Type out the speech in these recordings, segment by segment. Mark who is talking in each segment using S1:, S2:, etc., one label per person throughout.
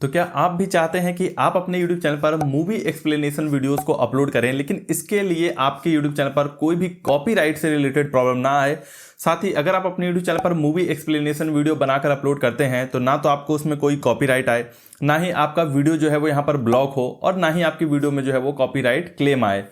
S1: तो क्या आप भी चाहते हैं कि आप अपने YouTube चैनल पर मूवी एक्सप्लेनेशन वीडियोस को अपलोड करें, लेकिन इसके लिए आपके YouTube चैनल पर कोई भी कॉपीराइट से रिलेटेड प्रॉब्लम ना आए। साथ ही अगर आप अपने YouTube चैनल पर मूवी एक्सप्लेनेशन वीडियो बनाकर अपलोड करते हैं तो ना तो आपको उसमें कोई कॉपीराइट आए, ना ही आपका वीडियो जो है वो यहाँ पर ब्लॉक हो और ना ही आपकी वीडियो में जो है वो कॉपीराइट क्लेम आए।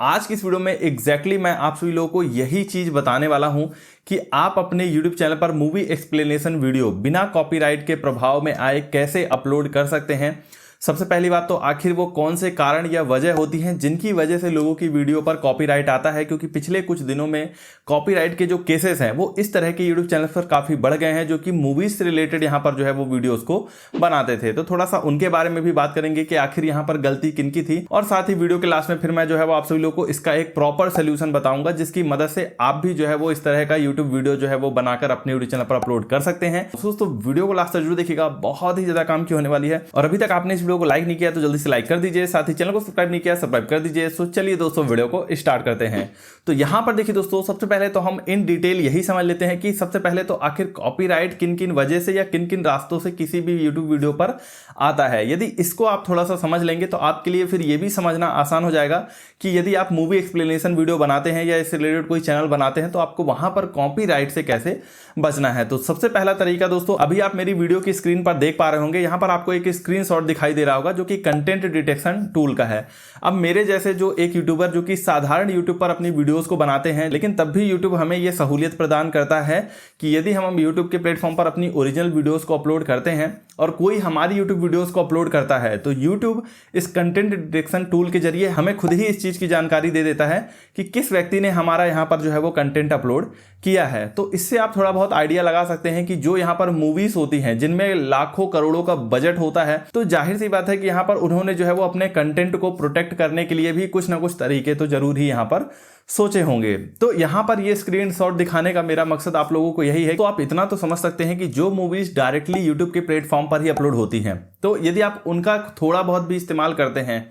S1: आज की इस वीडियो में एग्जैक्टली मैं आप सभी लोगों को यही चीज बताने वाला हूं कि आप अपने YouTube चैनल पर मूवी एक्सप्लेनेशन वीडियो बिना कॉपीराइट के प्रभाव में आए कैसे अपलोड कर सकते हैं। सबसे पहली बात तो आखिर वो कौन से कारण या वजह होती हैं जिनकी वजह से लोगों की वीडियो पर कॉपीराइट आता है, क्योंकि पिछले कुछ दिनों में कॉपीराइट के जो केसेस हैं वो इस तरह के YouTube चैनल पर काफी बढ़ गए हैं जो कि मूवीज से रिलेटेड यहाँ पर जो है वो वीडियोस को बनाते थे। तो थोड़ा सा उनके बारे में भी बात करेंगे कि आखिर यहाँ पर गलती किनकी थी, और साथ ही वीडियो के लास्ट में फिर मैं जो है वो आप सभी लोगों को इसका एक प्रॉपर सोल्यूशन बताऊंगा जिसकी मदद से आप भी जो है वो इस तरह का यूट्यूब वीडियो जो है वो बनाकर अपने यूट्यूब चैनल पर अपलोड कर सकते हैं। दोस्तों वीडियो को लास्ट तक जरूर देखिएगा, बहुत ही ज्यादा काम की होने वाली है। और अभी तक आपने इस वीडियो को लाइक नहीं किया तो जल्दी से लाइक कर दीजिए, साथ ही चैनल को सब्सक्राइब नहीं किया सब्सक्राइब कर दीजिए। सो चलिए दोस्तों वीडियो को स्टार्ट करते हैं। तो यहां पर देखिए दोस्तों, सबसे पहले तो हम इन डिटेल यही समझ लेते हैं कि सबसे पहले तो आखिर कॉपीराइट किन किन वजह से या किन किन रास्तों से किसी भी यूट्यूब वीडियो पर आता है। यदि इसको आप थोड़ा सा समझ लेंगे तो आपके लिए फिर यह भी समझना आसान हो जाएगा कि यदि आप मूवी एक्सप्लेनेशन वीडियो बनाते हैं या इससे रिलेटेड कोई चैनल बनाते हैं तो आपको वहां पर कॉपीराइट से कैसे बचना है। तो सबसे पहला तरीका दोस्तों, अभी आप मेरी वीडियो की स्क्रीन पर देख पा रहे होंगे, यहां पर आपको एक स्क्रीनशॉट दिखाई दे रहा होगा जो कि कंटेंट डिटेक्शन टूल का है। अब मेरे जैसे जो एक यूट्यूबर जो कि साधारण यूट्यूब पर अपनी वीडियोस को बनाते हैं, लेकिन तब भी यूट्यूब हमें यह सहूलियत प्रदान करता है कि यदि हम यूट्यूब के प्लेटफॉर्म पर अपनी ओरिजिनल वीडियोस को अपलोड करते हैं और कोई हमारी यूट्यूब वीडियोस को अपलोड करता है तो यूट्यूब इस कंटेंट डिटेक्शन टूल के जरिए हमें खुद ही इस चीज की जानकारी दे देता है कि किस व्यक्ति ने हमारा यहाँ पर जो है वो कंटेंट अपलोड किया है। तो इससे आप थोड़ा बहुत आइडिया लगा सकते हैं कि जो यहाँ पर मूवीज होती हैं जिनमें लाखों करोड़ों का बजट होता है, तो जाहिर सी बात है कि यहाँ पर उन्होंने जो है वो अपने कंटेंट को प्रोटेक्ट करने के लिए भी कुछ ना कुछ तरीके तो जरूर ही यहाँ पर सोचे होंगे। तो यहाँ पर ये स्क्रीनशॉट दिखाने का मेरा मकसद आप लोगों को यही है। तो आप इतना तो समझ सकते हैं कि जो मूवीज डायरेक्टली यूट्यूब के प्लेटफॉर्म पर ही अपलोड होती हैं, तो यदि आप उनका थोड़ा बहुत भी इस्तेमाल करते हैं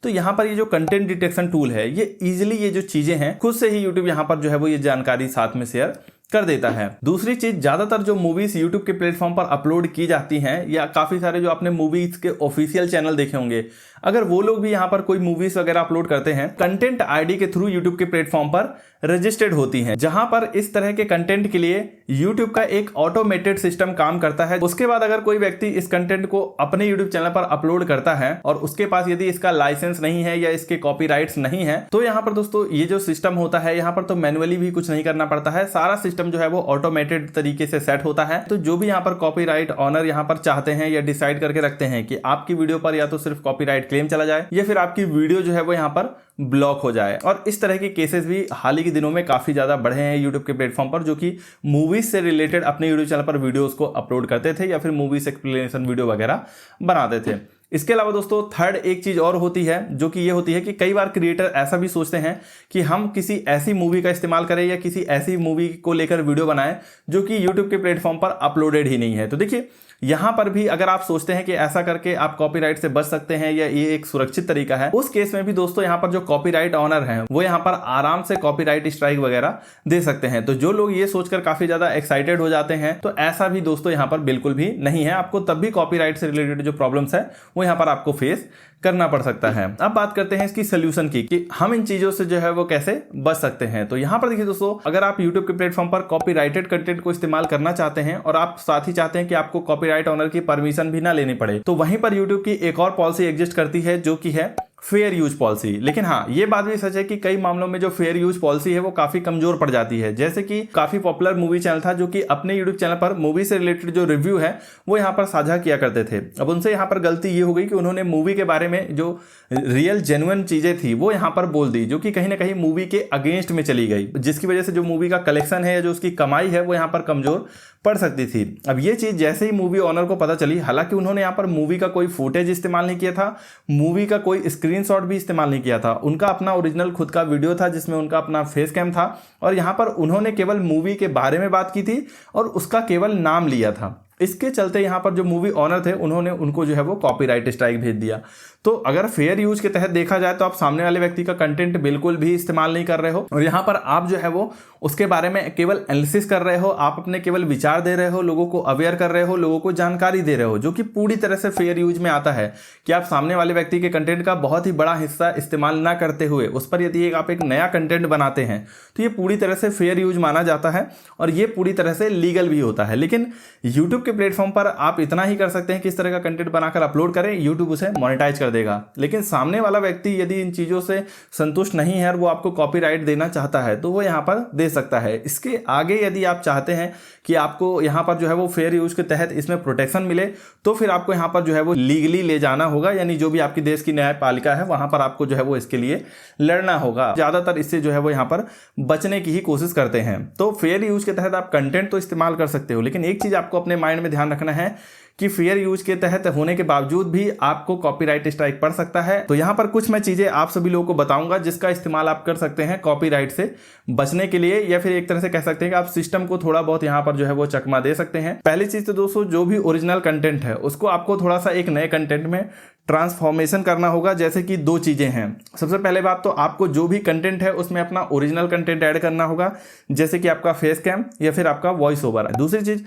S1: तो यहाँ पर ये जो कंटेंट डिटेक्शन टूल है ये इजीली ये जो चीजें हैं खुद से ही यूट्यूब यहाँ पर जो है वो ये जानकारी साथ में शेयर कर देता है। दूसरी चीज, ज्यादातर जो मूवीज यूट्यूब के प्लेटफॉर्म पर अपलोड की जाती हैं या काफी सारे जो आपने मूवीज के ऑफिशियल चैनल देखे होंगे, अगर वो लोग भी यहाँ पर कोई मूवीज वगैरह अपलोड करते हैं, कंटेंट आईडी के थ्रू यूट्यूब के प्लेटफॉर्म पर रजिस्टर्ड होती हैं, जहां पर इस तरह के कंटेंट के लिए यूट्यूब का एक ऑटोमेटेड सिस्टम काम करता है। उसके बाद अगर कोई व्यक्ति इस कंटेंट को अपने यूट्यूब चैनल पर अपलोड करता है और उसके पास यदि इसका लाइसेंस नहीं है या इसके कॉपीराइट्स नहीं है, तो यहाँ पर दोस्तों ये जो सिस्टम होता है यहाँ पर तो मैनुअली भी कुछ नहीं करना पड़ता है, सारा सिस्टम जो है वो ऑटोमेटेड तरीके से सेट होता है। तो जो भी यहाँ पर कॉपीराइट ऑनर यहाँ पर चाहते हैं या डिसाइड करके रखते हैं कि आपकी वीडियो पर या तो सिर्फ कॉपीराइट क्लेम चला जाए या फिर आपकी वीडियो जो है वो यहाँ पर ब्लॉक हो जाए, और इस तरह के केसेस भी हाल ही के दिनों में काफी ज्यादा बढ़े हैं यूट्यूब के प्लेटफॉर्म पर, जो कि मूवीज से रिलेटेड अपने यूट्यूब चैनल पर वीडियोस को अपलोड करते थे या फिर मूवीज एक्सप्लेनेशन वीडियो वगैरह बनाते थे। इसके अलावा दोस्तों थर्ड एक चीज और होती है जो कि ये होती है कि कई बार क्रिएटर ऐसा भी सोचते हैं कि हम किसी ऐसी मूवी का इस्तेमाल करें या किसी ऐसी मूवी को लेकर वीडियो बनाएं जो कि यूट्यूब के प्लेटफॉर्म पर अपलोडेड ही नहीं है। तो देखिए यहां पर भी अगर आप सोचते हैं कि ऐसा करके आप कॉपीराइट से बच सकते हैं या ये एक सुरक्षित तरीका है, उस केस में भी दोस्तों यहां पर जो कॉपीराइट ऑनर हैं वो यहां पर आराम से कॉपीराइट स्ट्राइक वगैरह दे सकते हैं। तो जो लोग ये सोचकर काफी ज्यादा एक्साइटेड हो जाते हैं, तो ऐसा भी दोस्तों यहां पर बिल्कुल भी नहीं है। आपको तब भी कॉपीराइट से रिलेटेड जो प्रॉब्लम्स है वो यहां पर आपको फेस करना पड़ सकता है। अब बात करते हैं इसकी सोल्यूशन की कि हम इन चीजों से जो है वो कैसे बच सकते हैं। तो यहां पर देखिए दोस्तों, अगर आप YouTube के प्लेटफॉर्म पर कॉपीराइटेड कंटेंट को इस्तेमाल करना चाहते हैं और आप साथ ही चाहते हैं कि आपको कॉपीराइट ऑनर की परमिशन भी ना लेनी पड़े, तो वहीं पर YouTube की एक और पॉलिसी एग्जिस्ट करती है जो कि है फेयर यूज पॉलिसी। लेकिन हाँ, ये बात भी सच है कि कई मामलों में जो फेयर यूज पॉलिसी है वो काफी कमजोर पड़ जाती है। जैसे कि काफी पॉपुलर मूवी चैनल था जो कि अपने यूट्यूब चैनल पर मूवी से रिलेटेड जो रिव्यू है वो यहाँ पर साझा किया करते थे। अब उनसे यहाँ पर गलती ये हो गई कि उन्होंने मूवी के बारे में जो रियल जेन्युइन चीजें थी वो यहाँ पर बोल दी, जो कि कहीं ना कहीं मूवी के अगेंस्ट में चली गई, जिसकी वजह से जो मूवी का कलेक्शन है या जो उसकी कमाई है वो यहाँ पर कमजोर पड़ सकती थी। अब ये चीज जैसे ही मूवी ओनर को पता चली, हालांकि उन्होंने यहाँ पर मूवी का कोई फुटेज इस्तेमाल नहीं किया था, मूवी का कोई स्क्रीनशॉट भी इस्तेमाल नहीं किया था, उनका अपना ओरिजिनल खुद का वीडियो था जिसमें उनका अपना फेस कैम था और यहाँ पर उन्होंने केवल मूवी के बारे में बात की थी और उसका केवल नाम लिया था। इसके चलते यहाँ पर जो मूवी ऑनर थे उन्होंने उनको जो है वो कॉपीराइट स्ट्राइक भेज दिया। तो अगर फेयर यूज के तहत देखा जाए तो आप सामने वाले व्यक्ति का कंटेंट बिल्कुल भी इस्तेमाल नहीं कर रहे हो, और यहाँ पर आप जो है वो उसके बारे में केवल एनालिसिस कर रहे हो, आप अपने केवल विचार दे रहे हो, लोगों को अवेयर कर रहे हो, लोगों को जानकारी दे रहे हो, जो कि पूरी तरह से फेयर यूज में आता है कि आप सामने वाले व्यक्ति के कंटेंट का बहुत ही बड़ा हिस्सा इस्तेमाल ना करते हुए उस पर यदि आप एक नया कंटेंट बनाते हैं तो ये पूरी तरह से फेयर यूज माना जाता है और ये पूरी तरह से लीगल भी होता है। लेकिन यूट्यूब के प्लेटफॉर्म पर आप इतना ही कर सकते हैं कि इस तरह का कंटेंट बनाकर अपलोड करें, यूट्यूब उसे मोनेटाइज कर देगा। लेकिन सामने वाला व्यक्ति यदि इन चीज़ों से संतुष्ट नहीं है और वो आपको कॉपीराइट देना चाहता है तो वो यहाँ पर दे सकता है। इसके आगे यदि आप चाहते हैं कि आपको यहाँ पर जो है वो फेयर यूज के तहत इसमें प्रोटेक्शन मिले तो फिर आपको यहाँ पर जो है वो लीगली ले जाना होगा, यानी जो भी आपकी देश की न्यायपालिका है वहाँ पर आपको जो है वो इसके लिए लड़ना होगा। ज़्यादातर इससे जो है वो यहाँ पर बचने की ही कोशिश करते हैं। तो फेयर यूज के तहत आप कंटेंट तो इस्तेमाल कर सकते हो, लेकिन एक चीज़ आपको अपने माइंड में ध्यान रखना है कि फेयर यूज के तहत होने के बावजूद भी आपको कॉपीराइट स्ट्राइक पड़ सकता है। तो यहाँ पर कुछ मैं चीज़ें आप सभी लोगों को बताऊंगा जिसका इस्तेमाल आप कर सकते हैं कॉपीराइट से बचने के लिए, या फिर एक तरह से कह सकते हैं कि आप सिस्टम को थोड़ा बहुत यहाँ पर जो है वो चकमा दे सकते हैं। पहली चीज़ तो दोस्तों, जो भी ओरिजिनल कंटेंट है उसको आपको थोड़ा सा एक नए कंटेंट में ट्रांसफॉर्मेशन करना होगा। जैसे कि दो चीज़ें हैं। सबसे पहले बात तो आपको जो भी कंटेंट है उसमें अपना ओरिजिनल कंटेंट ऐड करना होगा, जैसे कि आपका फेस कैम या फिर आपका वॉइस ओवर है। दूसरी चीज़,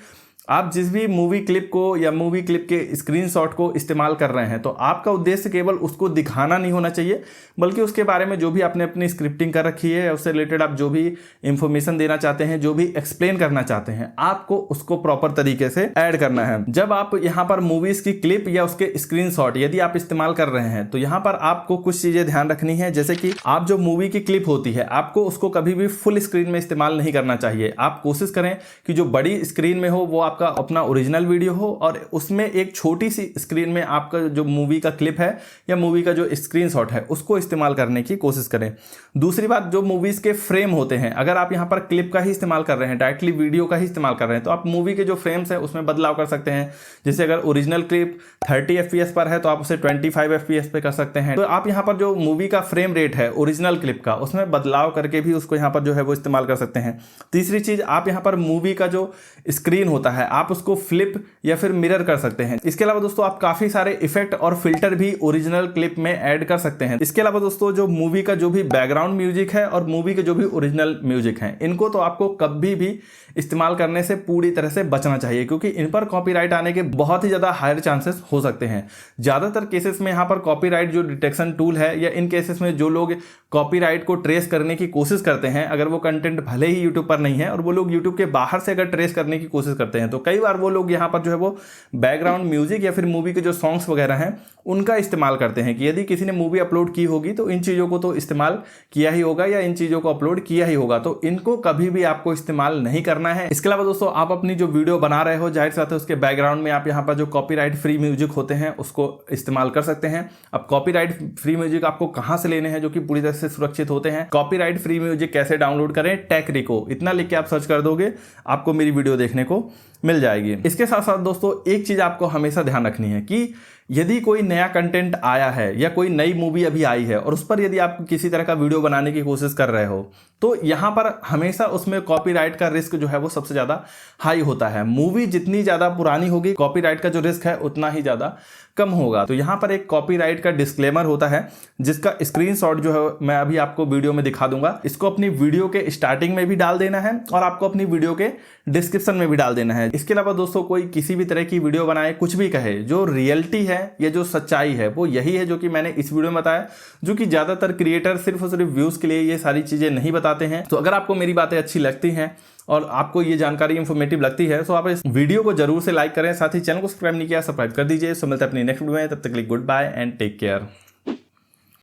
S1: आप जिस भी मूवी क्लिप को या मूवी क्लिप के स्क्रीनशॉट को इस्तेमाल कर रहे हैं तो आपका उद्देश्य केवल उसको दिखाना नहीं होना चाहिए, बल्कि उसके बारे में जो भी आपने अपनी स्क्रिप्टिंग कर रखी है उससे रिलेटेड आप जो भी इंफॉर्मेशन देना चाहते हैं, जो भी एक्सप्लेन करना चाहते हैं, आपको उसको प्रॉपर तरीके से ऐड करना है। जब आप यहाँ पर मूवीज की क्लिप या उसके स्क्रीनशॉट यदि आप इस्तेमाल कर रहे हैं तो यहाँ पर आपको कुछ चीजें ध्यान रखनी है। जैसे कि आप जो मूवी की क्लिप होती है आपको उसको कभी भी फुल स्क्रीन में इस्तेमाल नहीं करना चाहिए। आप कोशिश करें कि जो बड़ी स्क्रीन में हो वो आपका अपना ओरिजिनल वीडियो हो और उसमें एक छोटी सी स्क्रीन में आपका जो मूवी का क्लिप है या मूवी का जो स्क्रीनशॉट है उसको इस्तेमाल करने की कोशिश करें। दूसरी बात, जो मूवीज के फ्रेम होते हैं, अगर आप यहाँ पर क्लिप का ही इस्तेमाल कर रहे हैं, डायरेक्टली वीडियो का ही इस्तेमाल कर रहे हैं, तो आप मूवी के जो फ्रेम्स है उसमें बदलाव कर सकते हैं। जैसे अगर ओरिजिनल क्लिप 30 FPS पर है तो आप उसे 25 FPS पे कर सकते हैं। तो आप यहाँ पर जो मूवी का फ्रेम रेट है ओरिजिनल क्लिप का उसमें बदलाव करके भी उसको यहाँ पर जो है वो इस्तेमाल कर सकते हैं। तीसरी चीज, आप यहाँ पर मूवी का जो स्क्रीन होता है आप उसको फ्लिप या फिर मिरर कर सकते हैं। इसके अलावा दोस्तों आप काफी सारे इफेक्ट और फिल्टर भी ओरिजिनल क्लिप में ऐड कर सकते हैं। इसके अलावा दोस्तों जो मूवी का जो भी बैकग्राउंड म्यूजिक है और मूवी के जो भी ओरिजिनल म्यूजिक है इनको तो आपको कभी भी इस्तेमाल करने से पूरी तरह से बचना चाहिए, क्योंकि इन पर कॉपीराइट आने के बहुत ही ज्यादा हायर चांसेस हो सकते हैं। ज्यादातर केसेस में यहाँ पर कॉपीराइट जो डिटेक्शन टूल है या इन केसेस में जो लोग कॉपीराइट को ट्रेस करने की कोशिश करते हैं, अगर वो कंटेंट भले ही यूट्यूब पर नहीं है और वो लोग यूट्यूब के बाहर से अगर ट्रेस करने की कोशिश करते हैं तो कई बार वो लोग यहाँ पर जो है वो बैकग्राउंड म्यूजिक या फिर मूवी के जो सॉन्ग्स वगैरह हैं उनका इस्तेमाल करते हैं कि यदि किसी ने मूवी अपलोड की होगी तो इन चीज़ों को तो इस्तेमाल किया ही होगा या इन चीज़ों को अपलोड किया ही होगा, तो इनको कभी भी आपको इस्तेमाल नहीं करना है। इसके अलावा दोस्तों आप अपनी जो वीडियो बना रहे हो जाहिर सी बात है उसके बैकग्राउंड में आप यहाँ पर जो कॉपीराइट फ्री म्यूजिक होते हैं उसको इस्तेमाल कर सकते हैं। अब कॉपीराइट फ्री म्यूजिक आपको कहाँ से लेने हैं जो कि पूरी तरह से सुरक्षित होते हैं, कॉपीराइट फ्री म्यूजिक कैसे डाउनलोड करें, टेक्रिको इतना लिख के आप सर्च कर दोगे आपको मेरी वीडियो देखने को मिल जाएगी। इसके साथ साथ दोस्तों एक चीज आपको हमेशा ध्यान रखनी है कि यदि कोई नया कंटेंट आया है या कोई नई मूवी अभी आई है और उस पर यदि आप किसी तरह का वीडियो बनाने की कोशिश कर रहे हो तो यहाँ पर हमेशा उसमें कॉपीराइट का रिस्क जो है वो सबसे ज़्यादा हाई होता है। मूवी जितनी ज़्यादा पुरानी होगी कॉपीराइट का जो रिस्क है उतना ही ज़्यादा कम होगा। तो यहाँ पर एक कॉपीराइट का डिस्क्लेमर होता है जिसका स्क्रीनशॉट जो है मैं अभी आपको वीडियो में दिखा दूंगा। इसको अपनी वीडियो के स्टार्टिंग में भी डाल देना है और आपको अपनी वीडियो के डिस्क्रिप्शन में भी डाल देना है। इसके अलावा दोस्तों कोई किसी भी तरह की वीडियो बनाए, कुछ भी कहे, जो रियलिटी है या जो सच्चाई है वो यही है जो कि मैंने इस वीडियो में बताया, जो कि ज़्यादातर क्रिएटर सिर्फ और सिर्फ व्यूज़ के लिए ये सारी चीज़ें नहीं बताते हैं। तो अगर आपको मेरी बातें अच्छी लगती हैं और आपको ये जानकारी इंफॉर्मेटिव लगती है तो आप इस वीडियो को जरूर से लाइक करें, साथ ही चैनल को सब्सक्राइब नहीं किया सब्सक्राइब कर दीजिए। सो मिलते हैं अपनी नेक्स्ट वीडियो में, तब तक के लिए goodbye and take care.